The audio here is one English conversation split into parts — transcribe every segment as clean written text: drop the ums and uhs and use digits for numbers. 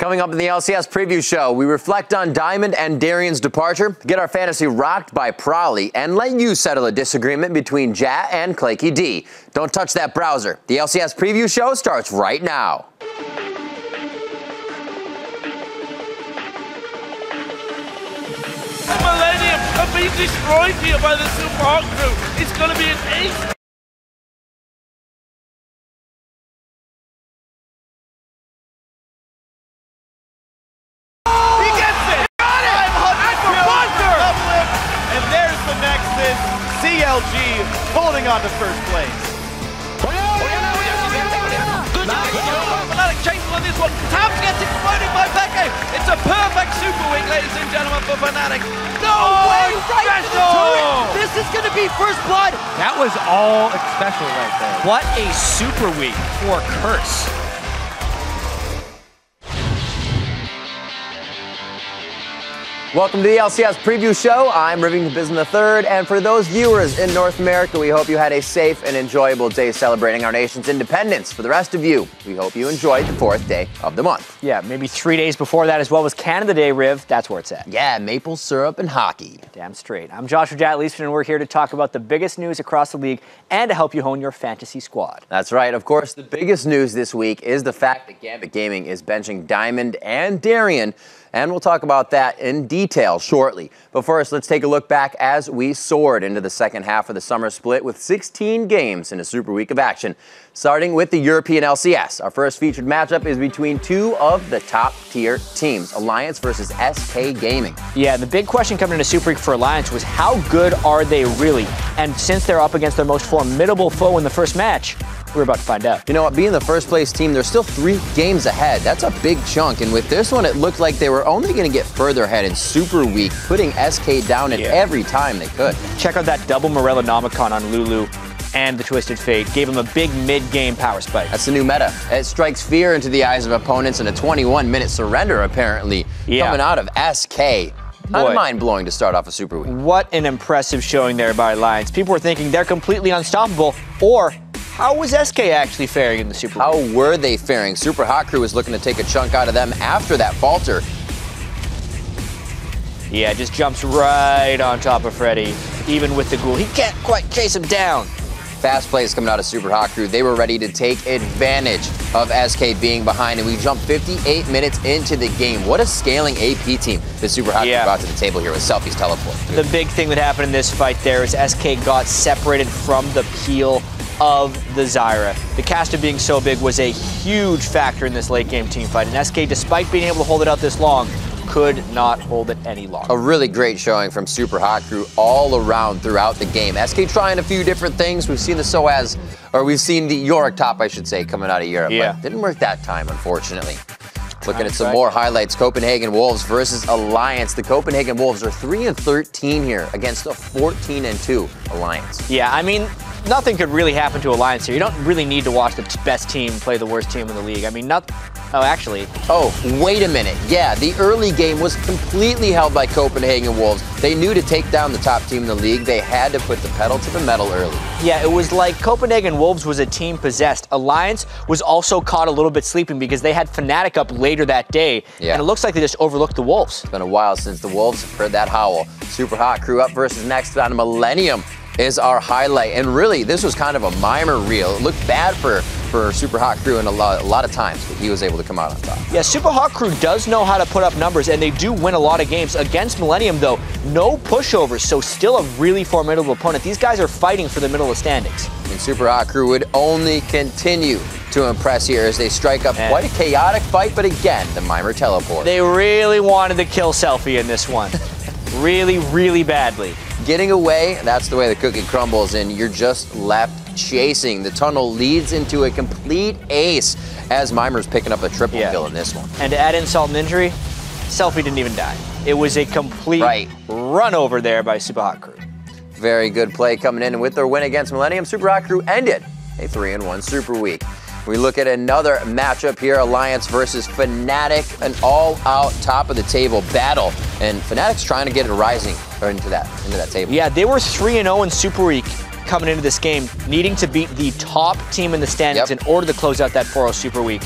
Coming up in the LCS Preview Show, we reflect on Diamond and Darien's departure, get our fantasy rocked by Prolly, and let you settle a disagreement between Jatt and ClakeyD. Don't touch that browser. The LCS Preview Show starts right now. The Millennium are being destroyed here by the Super Hot Crew. It's going to be an ace. LG holding on to first place. Good Fnatic chasing on this one. Tabs gets exploded by Becca. It's a perfect super week, ladies and gentlemen, for Fnatic. No way! Right to the turret! This is going to be first blood. That was all special right there. What a super week for Curse. Welcome to the LCS Preview Show. I'm Rivington Bisson III, and for those viewers in North America, we hope you had a safe and enjoyable day celebrating our nation's independence. For the rest of you, we hope you enjoyed the 4th day of the month. Yeah, maybe 3 days before that as well was Canada Day, Riv. That's where it's at. Yeah, maple syrup and hockey. Damn straight. I'm Joshua Jatt and we're here to talk about the biggest news across the league and to help you hone your fantasy squad. That's right. Of course, the biggest news this week is the fact that Gambit Gaming is benching Diamond and Darien, and we'll talk about that in detail shortly. But first, let's take a look back as we soared into the second half of the summer split with 16 games in a super week of action. Starting with the European LCS, our first featured matchup is between two of the top-tier teams, Alliance versus SK Gaming. Yeah, the big question coming into Super Week for Alliance was how good are they really? And since they're up against their most formidable foe in the first match, we're about to find out. You know what, being the first place team, they're still 3 games ahead. That's a big chunk, and with this one, it looked like they were only going to get further ahead in Super Week, putting SK down at every time they could. Check out that double Morella Nomicon on Lulu and the Twisted Fate. Gave him a big mid-game power spike. That's the new meta. It strikes fear into the eyes of opponents, and a 21-minute surrender, apparently, coming out of SK. Kind of mind-blowing to start off a Super Week. What an impressive showing there by Alliance. People were thinking they're completely unstoppable, or how was SK actually faring in the Super Week? How were they faring? Super Hot Crew was looking to take a chunk out of them after that falter. Yeah, just jumps right on top of Freddy, even with the ghoul. He can't quite chase him down. Fast plays coming out of Super Hot Crew. They were ready to take advantage of SK being behind, and we jumped 58 minutes into the game. What a scaling AP team that Super Hot Crew brought to the table here with Selfie's teleport. The big thing that happened in this fight there is SK got separated from the peel of the Zyra. The caster being so big was a huge factor in this late game team fight, and SK, despite being able to hold it out this long, could not hold it any longer. A really great showing from Super Hot Crew all around throughout the game. SK trying a few different things. We've seen the SOAS, or we've seen the Yorick top, I should say, coming out of Europe. But didn't work that time, unfortunately. Looking at some more highlights, Copenhagen Wolves versus Alliance. The Copenhagen Wolves are 3-13 here against a 14-2 Alliance. Yeah, I mean, nothing could really happen to Alliance here. You don't really need to watch the best team play the worst team in the league. I mean, Oh, actually. Oh, wait a minute. Yeah, the early game was completely held by Copenhagen Wolves. They knew to take down the top team in the league, they had to put the pedal to the metal early. Yeah, it was like Copenhagen Wolves was a team possessed. Alliance was also caught a little bit sleeping because they had Fnatic up later that day, and it looks like they just overlooked the Wolves. It's been a while since the Wolves have heard that howl. Super Hot Crew up versus next on Millennium is our highlight, and really this was kind of a mimer reel. It looked bad for Super Hot Crew in a lot of times, but he was able to come out on top. Yeah, Super Hot Crew does know how to put up numbers, and they do win a lot of games. Against Millennium, though, no pushovers, so still a really formidable opponent. These guys are fighting for the middle of standings. And Super Hot Crew would only continue to impress here as they strike up quite a chaotic fight, but again, the mimer teleport. They really wanted to kill Selfie in this one. Really, really badly. Getting away, that's the way the cookie crumbles, and you're just left chasing. The tunnel leads into a complete ace as Mimer's picking up a triple kill in this one. And to add insult and injury, Selfie didn't even die. It was a complete run over there by Super Hot Crew. Very good play coming in, and with their win against Millennium, Super Hot Crew ended a 3-1 Super Week. We look at another matchup here, Alliance versus Fnatic, an all-out top-of-the-table battle, and Fnatic's trying to get it rising into that table. Yeah, they were 3-0 in Super Week coming into this game, needing to beat the top team in the standings in order to close out that 4-0 Super Week.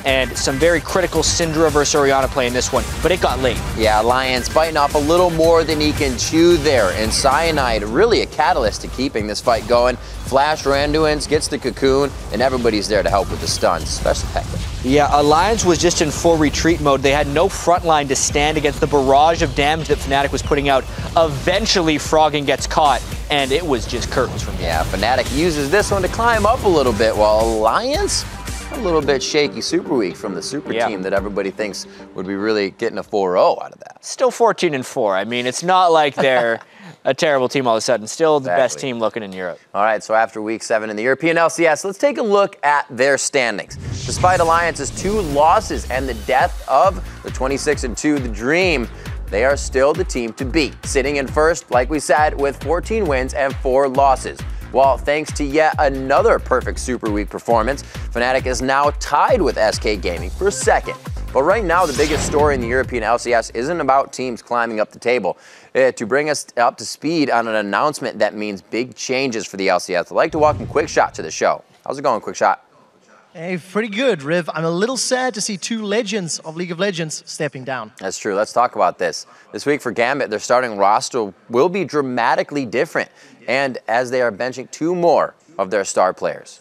and some very critical Syndra versus Orianna play in this one, but it got late. Yeah, Alliance biting off a little more than he can chew there, and Cyanide really a catalyst to keeping this fight going. Flash Randuin's gets the cocoon, and everybody's there to help with the stuns, especially Pekka. Yeah, Alliance was just in full retreat mode. They had no front line to stand against the barrage of damage that Fnatic was putting out. Eventually, Froggen gets caught, and it was just curtains from him. Yeah, Fnatic uses this one to climb up a little bit, while Alliance, a little bit shaky super weak from the super team that everybody thinks would be really getting a 4-0 out of that. Still 14-4. I mean, it's not like they're a terrible team all of a sudden. Still the best team looking in Europe. All right, so after week 7 in the European LCS, let's take a look at their standings. Despite Alliance's 2 losses and the death of the 26-2 The Dream, they are still the team to beat, sitting in first, like we said, with 14 wins and 4 losses. While thanks to yet another perfect Super Week performance, Fnatic is now tied with SK Gaming for second. But right now, the biggest story in the European LCS isn't about teams climbing up the table. To bring us up to speed on an announcement that means big changes for the LCS, I'd like to welcome Quickshot to the show. How's it going, Quickshot? Hey, pretty good, Riv. I'm a little sad to see 2 legends of League of Legends stepping down. That's true. Let's talk about this. This week for Gambit, their starting roster will be dramatically different, and as they are benching 2 more of their star players.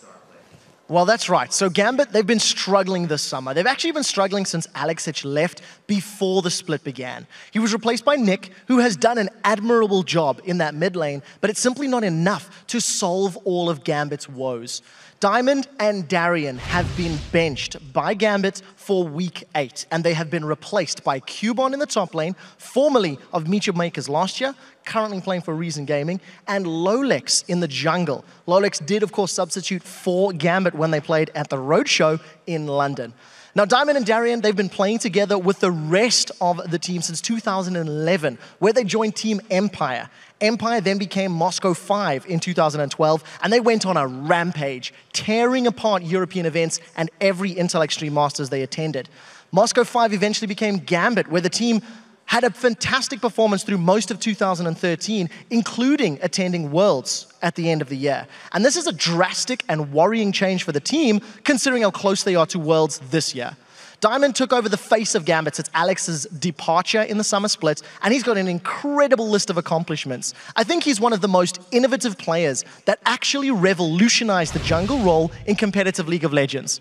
Well, that's right. So Gambit, they've been struggling this summer. They've actually been struggling since Alexic left before the split began. He was replaced by Nick, who has done an admirable job in that mid lane, but it's simply not enough to solve all of Gambit's woes. Diamond and Darien have been benched by Gambit for week 8, and they have been replaced by Cubon in the top lane, formerly of Mecha Makers last year, currently playing for Reason Gaming, and Lolex in the jungle. Lolex did, of course, substitute for Gambit when they played at the Roadshow in London. Now, Diamond and Darien, they've been playing together with the rest of the team since 2011, where they joined Team Empire. Empire then became Moscow 5 in 2012, and they went on a rampage, tearing apart European events and every Intel Extreme Masters they attended. Moscow 5 eventually became Gambit, where the team had a fantastic performance through most of 2013, including attending Worlds at the end of the year. And this is a drastic and worrying change for the team, considering how close they are to Worlds this year. Diamond took over the face of Gambit since Alex's departure in the summer split, and he's got an incredible list of accomplishments. I think he's one of the most innovative players that actually revolutionized the jungle role in competitive League of Legends.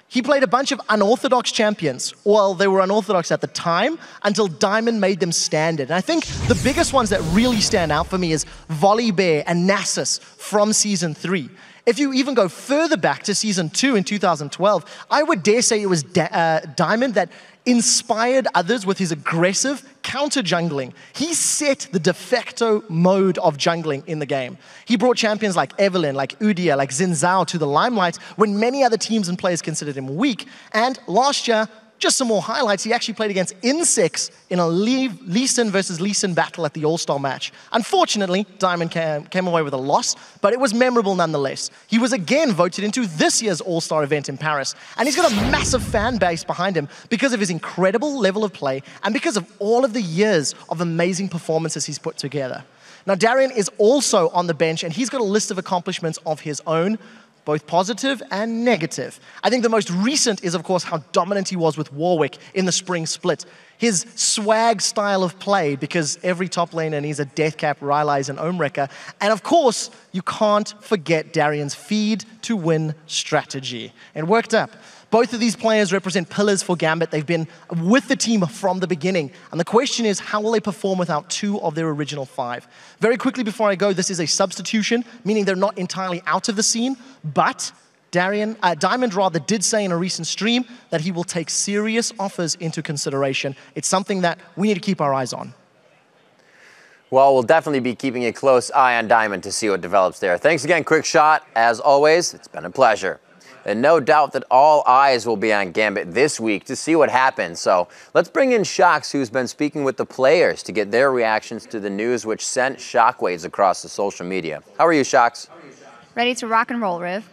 He played a bunch of unorthodox champions. Well, they were unorthodox at the time until Diamond made them standard. And I think the biggest ones that really stand out for me is Volibear and Nasus from Season 3. If you even go further back to Season 2 in 2012, I would dare say it was Diamond that inspired others with his aggressive counter-jungling. He set the de facto mode of jungling in the game. He brought champions like Evelynn, like Udyr, like Xin Zhao to the limelight when many other teams and players considered him weak. And last year, just some more highlights, he actually played against Insects in a Lee Sin versus Lee Sin battle at the All-Star match. Unfortunately, Diamond came away with a loss, but it was memorable nonetheless. He was again voted into this year's All-Star event in Paris, and he's got a massive fan base behind him because of his incredible level of play and because of all of the years of amazing performances he's put together. Now, Darien is also on the bench, and he's got a list of accomplishments of his own, both positive and negative. I think the most recent is, of course, how dominant he was with Warwick in the spring split. His swag style of play, because every top laner needs a Deathcap, Rylai's, and Omewrecker. And of course, you can't forget Darien's feed to win strategy. It worked up. Both of these players represent pillars for Gambit. They've been with the team from the beginning. And the question is, how will they perform without 2 of their original 5? Very quickly before I go, this is a substitution, meaning they're not entirely out of the scene, but Diamond rather did say in a recent stream that he will take serious offers into consideration. It's something that we need to keep our eyes on. Well, we'll definitely be keeping a close eye on Diamond to see what develops there. Thanks again, Quickshot. As always, it's been a pleasure. And no doubt that all eyes will be on Gambit this week to see what happens. So let's bring in Shox, who's been speaking with the players to get their reactions to the news, which sent shockwaves across the social media. How are you, Shox? Ready to rock and roll, Riv.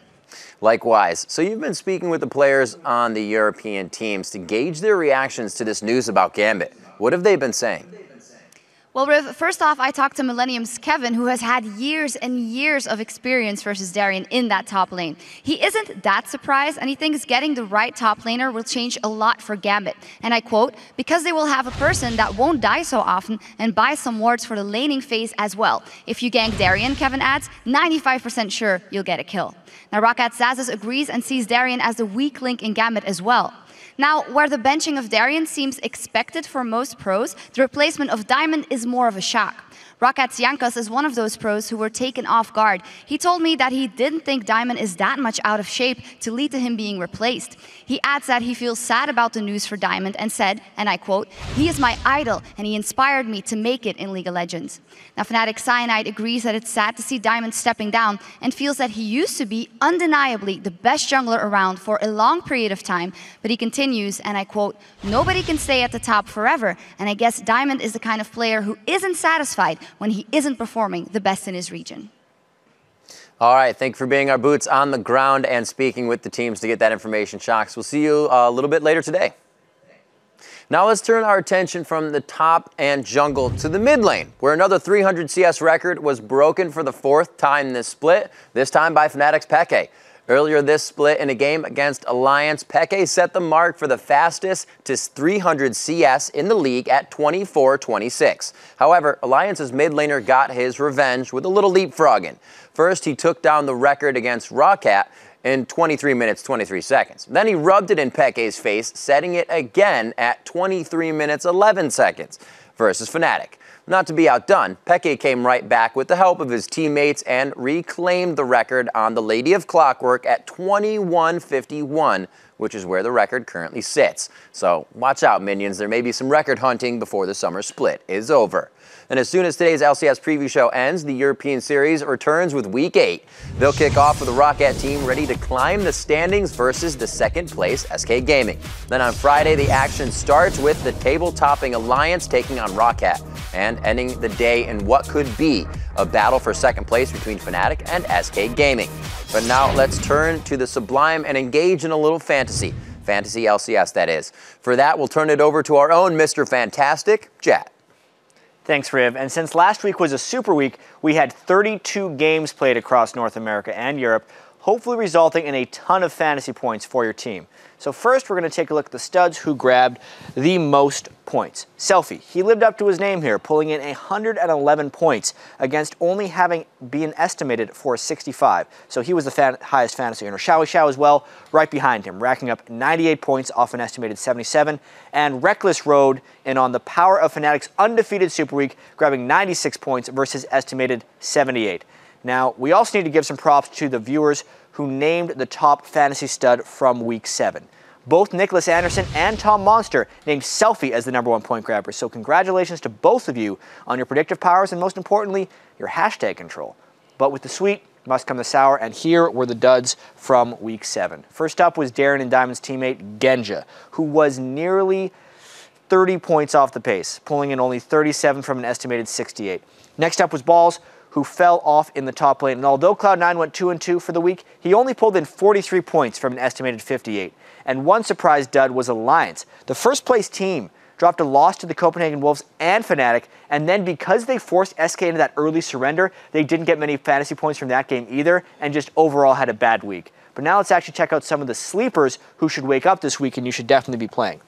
Likewise. So you've been speaking with the players on the European teams to gauge their reactions to this news about Gambit. What have they been saying? Well, Riv, first off, I talked to Millennium's Kevin, who has had years and years of experience versus Darien in that top lane. He isn't that surprised, and he thinks getting the right top laner will change a lot for Gambit. And I quote, because they will have a person that won't die so often and buy some wards for the laning phase as well. If you gank Darien, Kevin adds, 95% sure you'll get a kill. Now, Rockat Zazas agrees and sees Darien as the weak link in Gambit as well. Now, where the benching of Darien seems expected for most pros, the replacement of Diamond is more of a shock. Rockat Yankas is one of those pros who were taken off guard. He told me that he didn't think Diamond is that much out of shape to lead to him being replaced. He adds that he feels sad about the news for Diamond and said, and I quote, "He is my idol and he inspired me to make it in League of Legends." Now, Fnatic Cyanide agrees that it's sad to see Diamond stepping down and feels that he used to be undeniably the best jungler around for a long period of time, but he continues, and I quote, "Nobody can stay at the top forever, and I guess Diamond is the kind of player who isn't satisfied when he isn't performing the best in his region." All right, thank you for being our boots on the ground and speaking with the teams to get that information, Shocks. We'll see you a little bit later today. Now let's turn our attention from the top and jungle to the mid lane, where another 300 CS record was broken for the 4th time this split, this time by Fnatic's Peke. Earlier this split in a game against Alliance, Peke set the mark for the fastest to 300 CS in the league at 24:26. However, Alliance's mid laner got his revenge with a little leapfrogging. First, he took down the record against Rockat in 23 minutes, 23 seconds. Then he rubbed it in Peke's face, setting it again at 23 minutes, 11 seconds versus Fnatic. Not to be outdone, Peke came right back with the help of his teammates and reclaimed the record on the Lady of Clockwork at 21:51, which is where the record currently sits. So watch out, minions. There may be some record hunting before the summer split is over. And as soon as today's LCS Preview Show ends, the European Series returns with Week 8. They'll kick off with the Rockat team ready to climb the standings versus the 2nd place SK Gaming. Then on Friday, the action starts with the table-topping Alliance taking on Rockat and ending the day in what could be a battle for 2nd place between Fnatic and SK Gaming. But now let's turn to the sublime and engage in a little fantasy. Fantasy LCS, that is. For that, we'll turn it over to our own Mr. Fantastic, Jatt. Thanks, Riv. And since last week was a super week, we had 32 games played across North America and Europe, hopefully resulting in a ton of fantasy points for your team. So first, we're going to take a look at the studs who grabbed the most points. Selfie, he lived up to his name here, pulling in 111 points against only having been estimated for 65. So he was the highest fantasy earner. Xiao as well, right behind him, racking up 98 points off an estimated 77. And Reckless rode in on the power of Fnatic's undefeated Super Week, grabbing 96 points versus estimated 78. Now, we also need to give some props to the viewers who named the top fantasy stud from Week 7. Both Nicholas Anderson and Tom Monster named Selfie as the #1 point grabber. So congratulations to both of you on your predictive powers and most importantly, your hashtag control. But with the sweet must come the sour, and here were the duds from Week 7. First up was Darien and Diamond's teammate Genja, who was nearly 30 points off the pace, pulling in only 37 from an estimated 68. Next up was Balls, who fell off in the top lane. And although Cloud9 went 2-2 for the week, he only pulled in 43 points from an estimated 58. And one surprise dud was Alliance. The first place team dropped a loss to the Copenhagen Wolves and Fnatic, and then because they forced SK into that early surrender, they didn't get many fantasy points from that game either, and just overall had a bad week. But now let's actually check out some of the sleepers who should wake up this week and you should definitely be playing.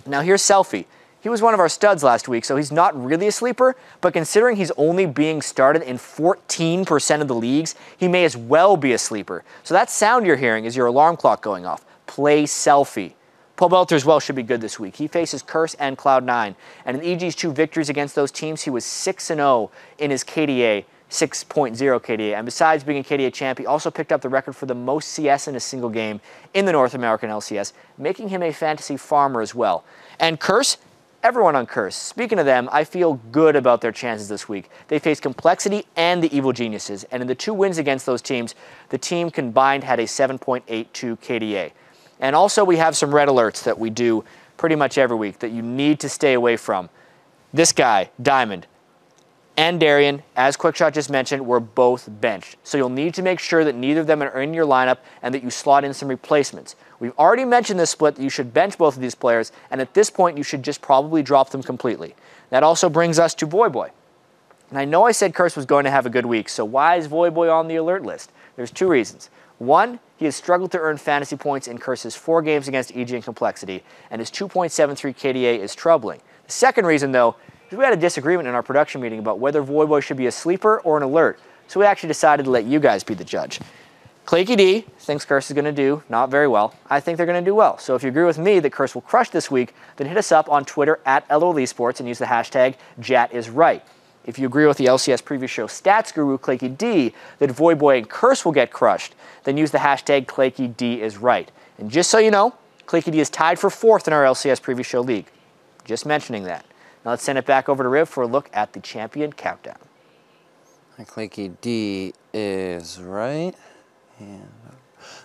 Now here's Selfie. He was one of our studs last week, so he's not really a sleeper, but considering he's only being started in 14% of the leagues, he may as well be a sleeper. So that sound you're hearing is your alarm clock going off. Play Selfie. Paul Belter as well should be good this week. He faces Curse and Cloud9, and in EG's 2 victories against those teams, he was 6-0 in his KDA, 6.0 KDA. And besides being a KDA champ, he also picked up the record for the most CS in a single game in the North American LCS, making him a fantasy farmer as well. And Curse, everyone on Curse. Speaking of them, I feel good about their chances this week. They face Complexity and the Evil Geniuses, and in the 2 wins against those teams, the team combined had a 7.82 KDA. And also we have some red alerts that we do pretty much every week that you need to stay away from. This guy, Diamond, and Darien, as Quickshot just mentioned, were both benched. So you'll need to make sure that neither of them are in your lineup and that you slot in some replacements. We've already mentioned this split that you should bench both of these players, and at this point you should just probably drop them completely. That also brings us to Voyboy. And I know I said Curse was going to have a good week, so why is Voyboy on the alert list? There's 2 reasons. One, he has struggled to earn fantasy points in Curse's 4 games against EG and Complexity, and his 2.73 KDA is troubling. The second reason, though, is we had a disagreement in our production meeting about whether Voyboy should be a sleeper or an alert, so we actually decided to let you guys be the judge. ClakeyD thinks Curse is going to do not very well. I think they're going to do well. So if you agree with me that Curse will crush this week, then hit us up on Twitter at LOL Esports and use the hashtag JattIsRight. If you agree with the LCS Preview Show stats guru ClakeyD that Voyboy and Curse will get crushed, then use the hashtag ClakeyDisRight. And just so you know, ClakeyD is tied for 4th in our LCS Preview Show league. Just mentioning that. Now let's send it back over to Riv for a look at the champion countdown. ClakeyD is right.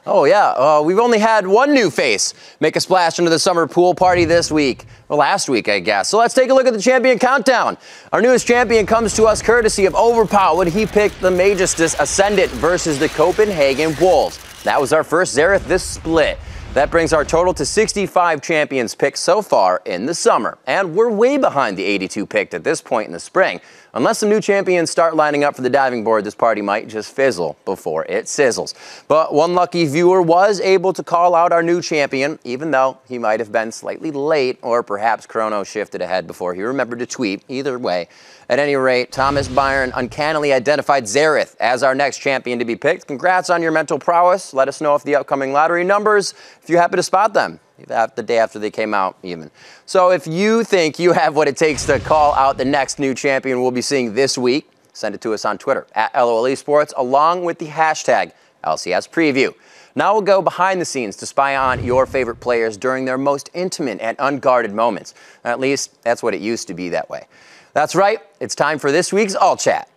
Oh yeah, we've only had one new face make a splash into the summer pool party this week. Well, last week, I guess. So let's take a look at the champion countdown. Our newest champion comes to us courtesy of Overpowered. He picked the Majestus Ascendant versus the Copenhagen Wolves. That was our first Xerath this split. That brings our total to 65 champions picked so far in the summer. And we're way behind the 82 picked at this point in the spring. Unless some new champions start lining up for the diving board, this party might just fizzle before it sizzles. But one lucky viewer was able to call out our new champion, even though he might have been slightly late, or perhaps Chrono shifted ahead before he remembered to tweet. Either way, at any rate, Thomas Byron uncannily identified Xerath as our next champion to be picked. Congrats on your mental prowess. Let us know if the upcoming lottery numbers, if you happen to spot them. The day after they came out, even. So if you think you have what it takes to call out the next new champion we'll be seeing this week, send it to us on Twitter at LOL Esports, along with the hashtag LCS Preview. Now we'll go behind the scenes to spy on your favorite players during their most intimate and unguarded moments. At least, that's what it used to be that way. That's right, it's time for this week's All Chat.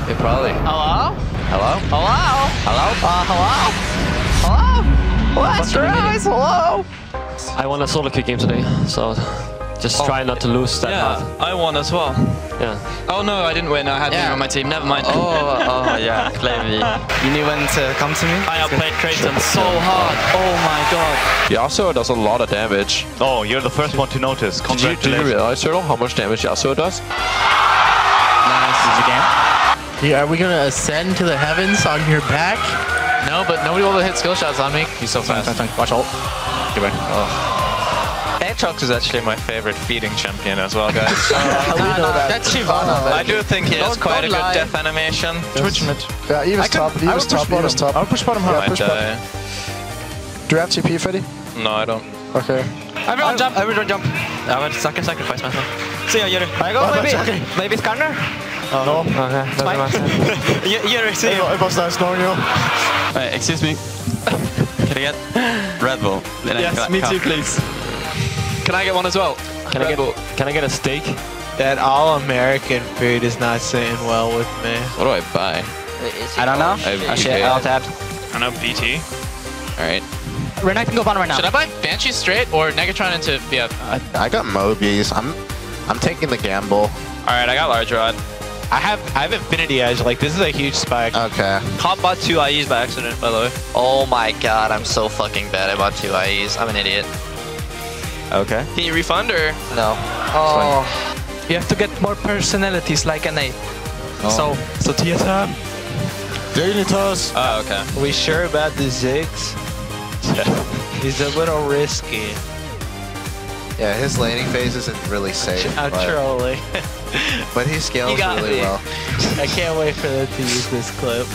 Yeah, probably. Hello? Hello? Hello? Hello? Hello? Hello? Let's rise, hello? I won a solo queue game today, so just try not to lose that hard. I won as well. Yeah. Oh no, I didn't win. I had you on my team. Never mind. Oh yeah, clearly. You knew when to come to me? I outplayed Creighton so hard. Oh my god. Yasuo does a lot of damage. Oh, you're the first one to notice. Congratulations. Did you realize, Turtle, how much damage Yasuo does? Nice. Is the game? Yeah, are we gonna ascend to the heavens on your back? No, but nobody will hit skill shots on me. He's so fast. Watch ult. Give it. Aatrox is actually my favorite feeding champion as well, guys. That's Shyvana. I do think he has quite a good death animation. Twitch mid. Yeah, Eva's top. Eva's top. Eva's top. I'll push bottom half. Push bottom. Do you have TP, Freddy? No, I don't. Okay. Everyone jump. Everyone jump. I went second sacrifice myself. See ya, Yuri. I go, maybe. Maybe it's Skarner? No. Okay. It's fine. Yuri, see you. It was nice knowing you. Excuse me. Can I get Red Bull? Yes, me too, please. Can I get one as well? Can I get a steak? That all-American food is not sitting well with me. What do I buy? I don't know. I'll tap. I know BT. Alright. Renai can go bottom right now. Should I buy Banshee straight or Negatron into BF? I got Mobies. I'm taking the gamble. Alright, I got Large Rod. I have Infinity Edge. Like, this is a huge spike. Okay. Hot bought 2 IEs by accident, by the way. Oh my god, I'm so fucking bad. I bought 2 IEs. I'm an idiot. Okay. Can you refund or? No. Oh. You have to get more personalities like an 8. So TSM. Dignitas. Oh, okay. We sure about the Ziggs? He's a little risky. Yeah, his laning phase isn't really safe. I'm trolling. But he scales really well. I can't wait for them to use this clip.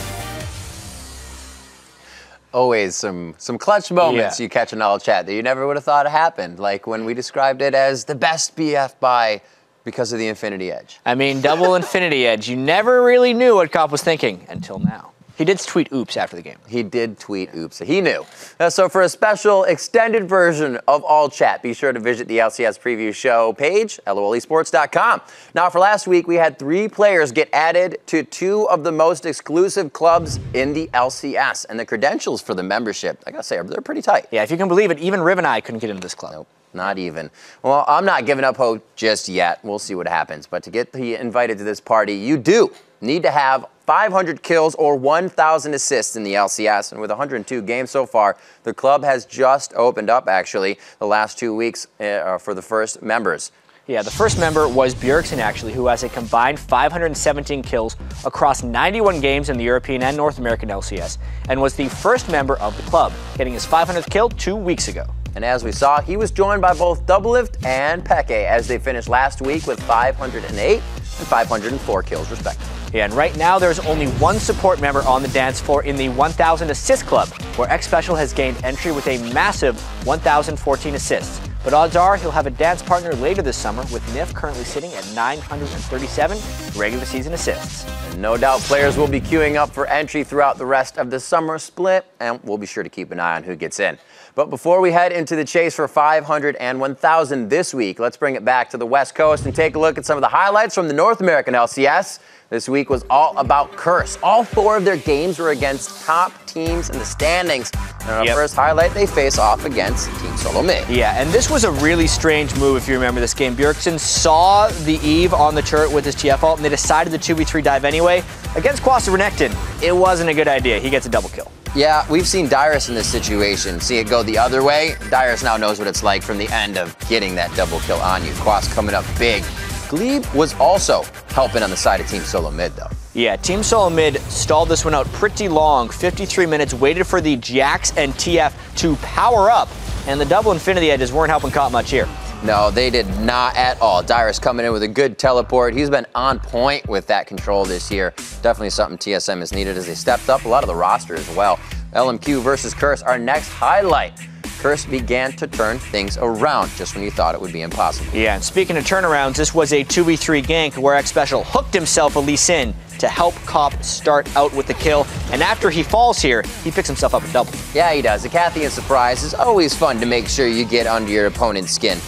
Always some clutch moments you catch in All Chat that you never would have thought happened, like when we described it as the best BF buy because of the Infinity Edge. I mean, double Infinity Edge. You never really knew what Cop was thinking until now. He did tweet oops after the game. He did tweet oops. He knew. So for a special extended version of All Chat, be sure to visit the LCS Preview Show page, lolesports.com. Now for last week, we had 3 players get added to 2 of the most exclusive clubs in the LCS. And the credentials for the membership, I gotta say, they're pretty tight. Yeah, if you can believe it, even Riv and I couldn't get into this club. Nope. not even. Well, I'm not giving up hope just yet. We'll see what happens. But to get invited to this party, you do need to have 500 kills or 1,000 assists in the LCS. And with 102 games so far, the club has just opened up, actually, the last 2 weeks for the first members. Yeah, the first member was Bjergsen, actually, who has a combined 517 kills across 91 games in the European and North American LCS, and was the first member of the club, getting his 500th kill 2 weeks ago. And as we saw, he was joined by both Doublelift and FLICKR as they finished last week with 508 and 504 kills, respectively. Yeah, and right now there's only one support member on the dance floor in the 1,000 Assist Club, where Xpecial has gained entry with a massive 1,014 assists. But odds are he'll have a dance partner later this summer, with Nif currently sitting at 937 regular season assists. And no doubt players will be queuing up for entry throughout the rest of the summer split, and we'll be sure to keep an eye on who gets in. But before we head into the chase for 500 and 1,000 this week, let's bring it back to the West Coast and take a look at some of the highlights from the North American LCS. This week was all about Curse. All 4 of their games were against top teams in the standings. And on our first highlight, they face off against Team Solo Mid. Yeah, and this was a really strange move if you remember this game. Bjergsen saw the Eve on the turret with his TF ult, and they decided the 2v3 dive anyway. Against Quasi Renekton, it wasn't a good idea. He gets a double kill. Yeah, we've seen Dyrus in this situation. See it go the other way. Dyrus now knows what it's like from the end of getting that double kill on you. Quas coming up big. Glebe was also helping on the side of Team Solo Mid, though. Yeah, Team Solo Mid stalled this one out pretty long. 53 minutes, waited for the Jax and TF to power up, and the double Infinity Edges weren't helping Cop much here. No, they did not at all. Dyrus coming in with a good teleport. He's been on point with that control this year. Definitely something TSM has needed as they stepped up a lot of the roster as well. LMQ versus Curse, our next highlight. Curse began to turn things around just when you thought it would be impossible. Yeah, and speaking of turnarounds, this was a 2v3 gank where Xpecial hooked himself a Lee Sin to help Cop start out with the kill. And after he falls here, he picks himself up a double. Yeah, he does. A Cathian surprise is always fun to make sure you get under your opponent's skin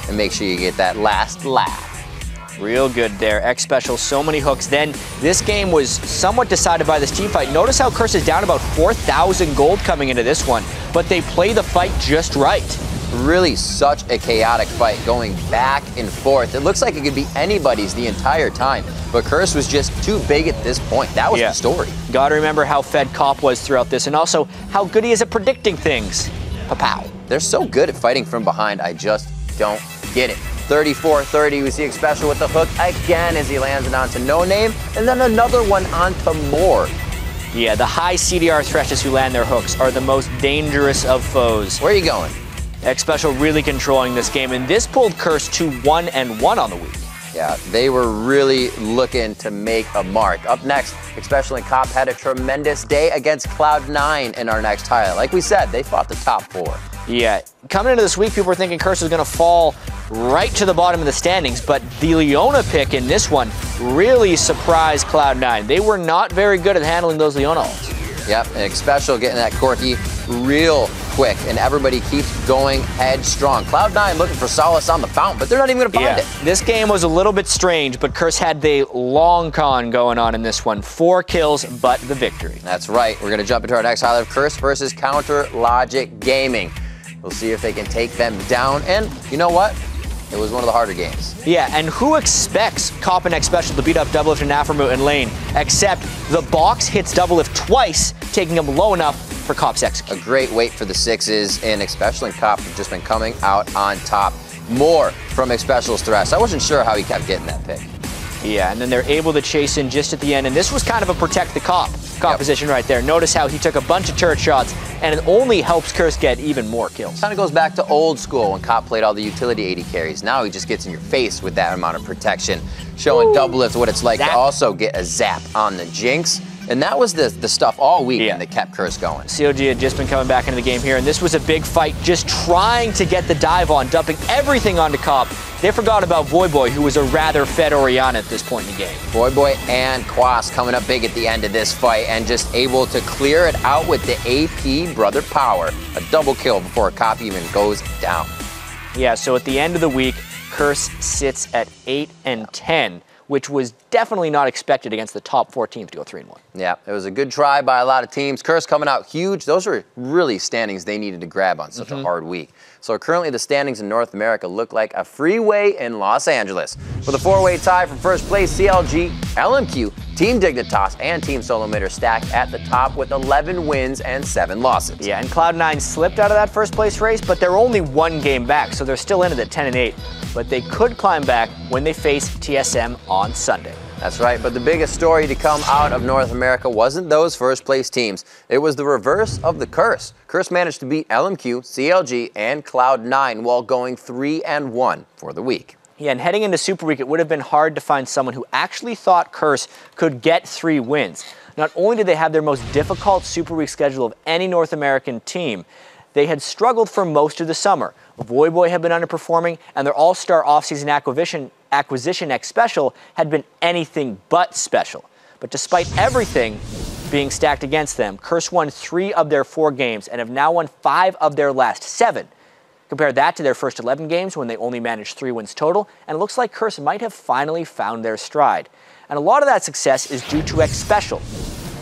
and make sure you get that last laugh. Real good there. Xpecial, so many hooks. Then this game was somewhat decided by this team fight. Notice how Curse is down about 4,000 gold coming into this one, but they play the fight just right. Really such a chaotic fight going back and forth. It looks like it could be anybody's the entire time, but Curse was just too big at this point. That was the story. Gotta remember how fed Cop was throughout this, and also how good he is at predicting things. Pow. They're so good at fighting from behind, I just don't get it. 34-30, we see Xpecial with the hook again as he lands it onto No Name, and then another one onto Moore. Yeah, the high CDR Threshes who land their hooks are the most dangerous of foes. Where are you going? Xpecial really controlling this game, and this pulled Curse to 1-1 on the week. Yeah, they were really looking to make a mark. Up next, Xpecial and Cop had a tremendous day against Cloud9 in our next highlight. Like we said, they fought the top 4. Yeah, coming into this week, people were thinking Curse was going to fall right to the bottom of the standings, but the Leona pick in this one really surprised Cloud9. They were not very good at handling those Leona ults. Yep, and Xpecial getting that Corki real quick, and everybody keeps going headstrong. Cloud9 looking for solace on the fountain, but they're not even going to find it. This game was a little bit strange, but Curse had the long con going on in this one. 4 kills, but the victory. That's right. We're going to jump into our next highlight of Curse versus Counter Logic Gaming. We'll see if they can take them down, and you know what? It was one of the harder games. Yeah, and who expects Cop and Xpecial to beat up Doublelift and Afromoot in lane, except the box hits Doublelift twice, taking him low enough for Cop's execute. A great wait for the 6s, and Xpecial and Cop have just been coming out on top. More from Xpecial's threats. I wasn't sure how he kept getting that pick. Yeah, and then they're able to chase in just at the end, and this was kind of a protect the Cop position right there. Notice how he took a bunch of turret shots, and it only helps Curse get even more kills. Kind of goes back to old school when Cop played all the utility AD carries. Now he just gets in your face with that amount of protection, showing Doublelift what it's like to also get a zap on the Jinx. And that was the stuff all weekend that kept Curse going. COG had just been coming back into the game here, and this was a big fight, just trying to get the dive on, dumping everything onto Cop. They forgot about Voyboy, who was a rather fed Orianna at this point in the game. Voyboy and Quas coming up big at the end of this fight and just able to clear it out with the AP Brother Power. A double kill before Cop even goes down. Yeah, so at the end of the week, Curse sits at 8-10, which was definitely not expected against the top 4 teams to go 3-1. Yeah, it was a good try by a lot of teams. Curse coming out huge. Those were really standings they needed to grab on such a hard week. So currently the standings in North America look like a freeway in Los Angeles. With a 4-way tie for first place, CLG, LMQ, Team Dignitas, and Team Solo Mid are stacked at the top with 11 wins and 7 losses. Yeah, and Cloud9 slipped out of that first place race, but they're only 1 game back, so they're still in it at 10-8. But they could climb back when they face TSM on Sunday. That's right, but the biggest story to come out of North America wasn't those first place teams. It was the reverse of the Curse. Curse managed to beat LMQ, CLG, and Cloud9 while going 3-1 for the week. Yeah, and heading into Super Week, it would have been hard to find someone who actually thought Curse could get 3 wins. Not only did they have their most difficult Super Week schedule of any North American team, they had struggled for most of the summer. Voyboy had been underperforming, and their all-star offseason acquisition X Special had been anything but special. But despite everything being stacked against them, Curse won 3 of their 4 games and have now won 5 of their last 7. Compare that to their first 11 games when they only managed 3 wins total, and it looks like Curse might have finally found their stride. And a lot of that success is due to X Special.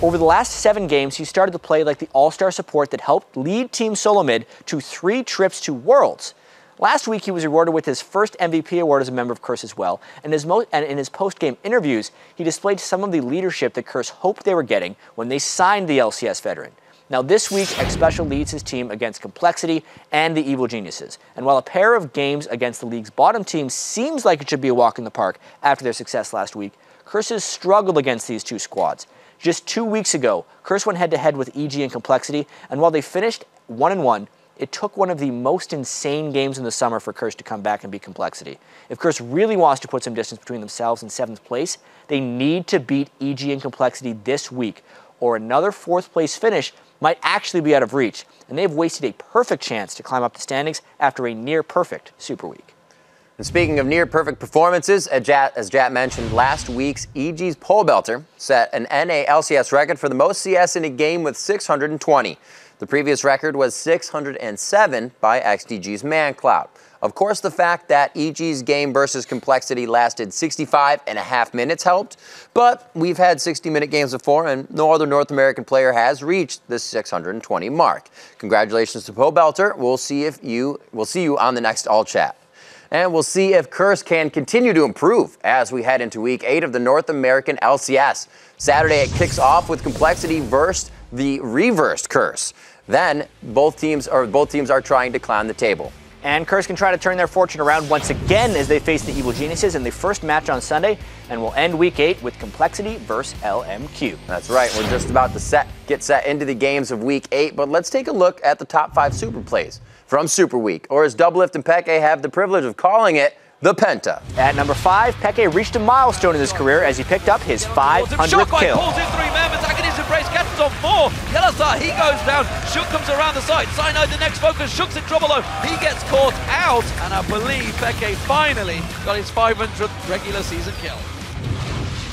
Over the last 7 games, he started to play like the all-star support that helped lead Team Solo Mid to 3 trips to Worlds. Last week, he was rewarded with his first MVP award as a member of Curse as well, and in his post-game interviews, he displayed some of the leadership that Curse hoped they were getting when they signed the LCS veteran. Now this week, X Special leads his team against Complexity and the Evil Geniuses, and while a pair of games against the league's bottom team seems like it should be a walk in the park after their success last week, Curse has struggled against these 2 squads. Just 2 weeks ago, Curse went head-to-head with EG and Complexity, and while they finished 1-1, it took one of the most insane games in the summer for Curse to come back and beat Complexity. If Curse really wants to put some distance between themselves and 7th place, they need to beat EG and Complexity this week, or another 4th place finish might actually be out of reach, and they've wasted a perfect chance to climb up the standings after a near-perfect Super Week. And speaking of near-perfect performances, as Jatt mentioned, last week's EG's pole belter set an NA LCS record for the most CS in a game with 620. The previous record was 607 by XDG's ManCloud. Of course, the fact that EG's game versus Complexity lasted 65.5 minutes helped, but we've had 60-minute games before, and no other North American player has reached the 620 mark. Congratulations to Pole Belter. We'll see you on the next All Chat. And we'll see if Curse can continue to improve as we head into Week 8 of the North American LCS. Saturday it kicks off with Complexity versus the reversed Curse. Then both teams are trying to climb the table. And Curse can try to turn their fortune around once again as they face the Evil Geniuses in the first match on Sunday, and we'll end Week 8 with Complexity versus LMQ. That's right, we're just about to get set into the games of Week 8, but let's take a look at the top 5 super plays from Super Week, or as Doublelift and Peke have the privilege of calling it, the Penta. At number 5, Peke reached a milestone in his career as he picked up his 500th kill. Pulls in 3 men, attacking his embrace, catches on 4. Yellow Star, he goes down. Shook comes around the side. Sino, the next focus. Shook's in trouble though. He gets caught out, and I believe Peke finally got his 500th regular season kill.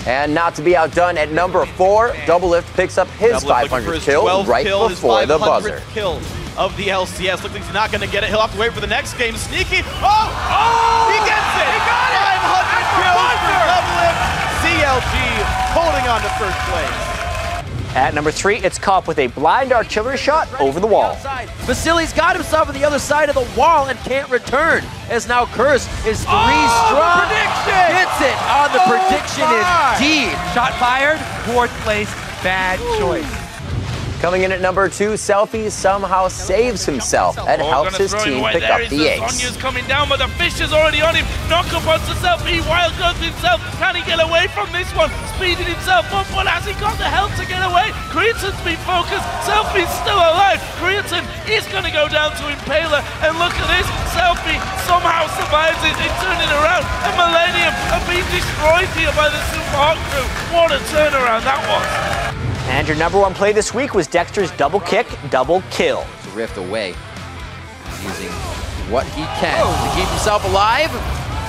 And not to be outdone, at number 4, Doublelift picks up his 500th kill right before the buzzer. Kill of the LCS. Looks like he's not going to get it. He'll have to wait for the next game. Sneaky. Oh! He gets it! He got it! 500 kills for Doublelift. CLG holding on to first place. At number 3, it's Cop with a blind artillery shot over the wall. Vasily's got himself on the other side of the wall and can't return, as now Curse is 3 strong. Prediction! Hits it on the prediction indeed. Shot fired, 4th place, bad choice. Coming in at number 2, Selfie somehow saves himself and helps his team pick up the ace. Sonya's coming down, but the fish is already on him. Knock up onto Selfie, wild goes himself. Can he get away from this one? Speeding himself up, but has he got the help to get away? Creaton's been focused. Selfie's still alive. Creaton is going to go down to Impaler, and look at this. Selfie somehow survives it. They turn it around, and Millennium are being destroyed here by the Super Hawk crew. What a turnaround that was. And your number 1 play this week was Dexter's double kick, double kill. To rift away, using what he can to keep himself alive.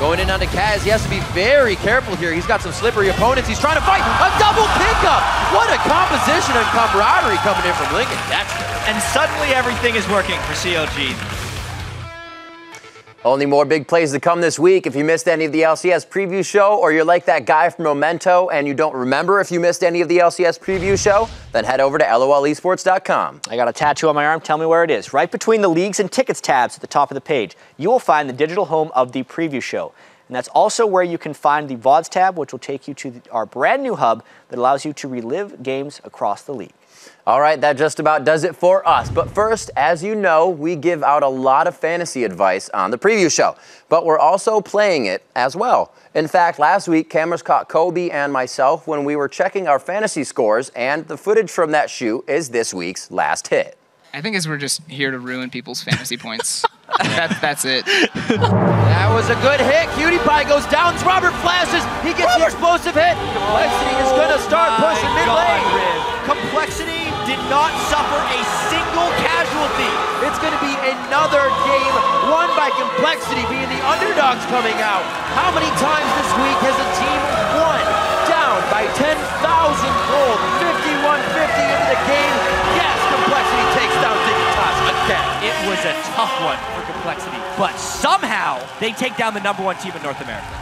Going in onto Kaz, he has to be very careful here. He's got some slippery opponents. He's trying to fight a double kick up. What a composition and camaraderie coming in from Lincoln Dexter. And suddenly everything is working for CLG. Only more big plays to come this week. If you missed any of the LCS Preview Show, or you're like that guy from Memento and you don't remember if you missed any of the LCS Preview Show, then head over to lolesports.com. I got a tattoo on my arm. Tell me where it is. Right between the Leagues and Tickets tabs at the top of the page, you will find the digital home of the Preview Show. And that's also where you can find the VODs tab, which will take you to our brand new hub that allows you to relive games across the league. All right, that just about does it for us. But first, as you know, we give out a lot of fantasy advice on the Preview Show, but we're also playing it as well. In fact, last week, cameras caught Kobe and myself when we were checking our fantasy scores, and the footage from that shoot is this week's last hit. I think we're just here to ruin people's fantasy points. That's it. That was a good hit. Cutie Pie goes down. Robert flashes. He gets the explosive hit. Complexity is going to start pushing mid lane. Complexity did not suffer a single casualty. It's going to be another game won by Complexity, being the underdogs coming out. How many times this week has a team won down by 10,000 gold? 51-50 into the game. Yes, Complexity takes down Dignitas again. It was a tough one for Complexity, but somehow they take down the #1 team in North America.